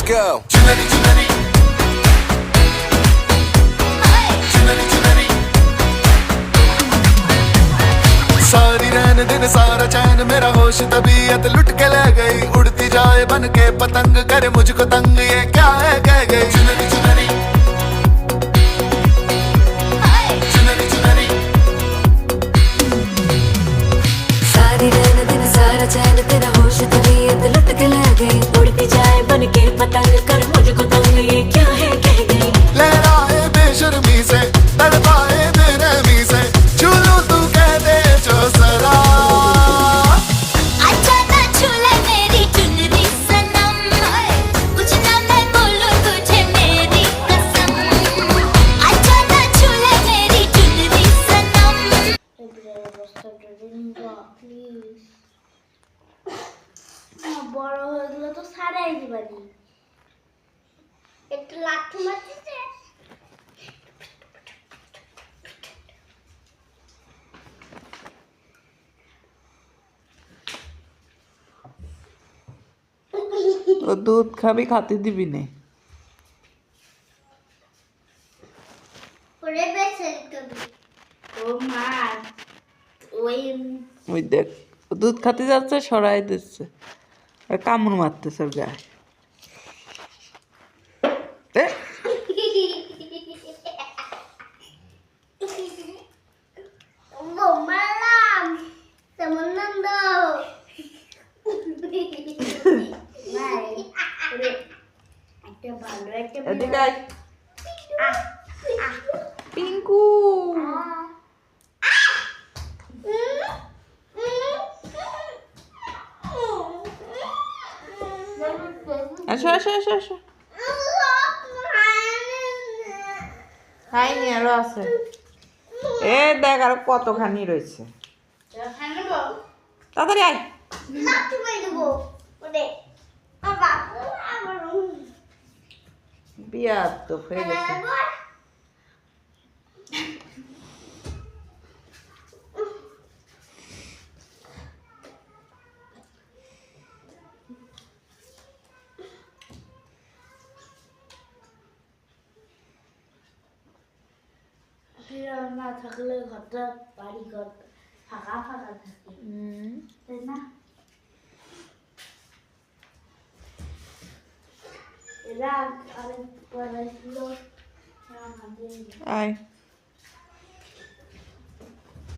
go. Chunari, chunari. Chunari, chunari. सारी रहने दिन सारा चैन मेरा होश तबीयत लुट के ले गई उड़ती जाए बन के पतंग करे मुझको तंग ये क्या है कह गई चुनरी चुनरी चुनरी चुनरी सारी रहने दिन सारा चैन तेरा होश तबीयत लुट के ले गई उड़ती जाए बन के पतंग कर मुझको तंग ये क्या है कह गई लहराए बेशर्मी से तड़पाए बेरहमी से झूलू तू कह दे जो सरा अच्छा ना झूले मेरी चुनरी सनम कुछ ना मैं बोलूं तुझे मेरी कसम अच्छा ना झूले मेरी चुनरी सनम বড় হয়ে গেলে তো সারাই দিবানি একটু লাঠি মারতেছে ও দুধ খাবি খাতে দিবি নে ওরে বেসে কবি ও মা ওই ওই দেখ ও দুধ খাতে যাচ্ছে সরাই দিচ্ছে আর কামড় মারতেছে ওর গায়ে এ, বোমালাম তেমন নন্দ ভাই ওরে একটা ভালো একটা এদিকে আয়। পিঙ্কু আসো আসো আসো আসো খাইনি আরো আছে এ দেখ আরো কতখানি রয়েছে তাড়াতাড়ি আয় লাঠি মাই দেবো ওরে বাবা আমার বিয়া তো হয়ে গেছে না থাকলে ঘরটা বাড়ি ঘর ফাঁকা ফাঁকা থাকে তাই না এরা আরেক পড়াইছিল আমাদের আয়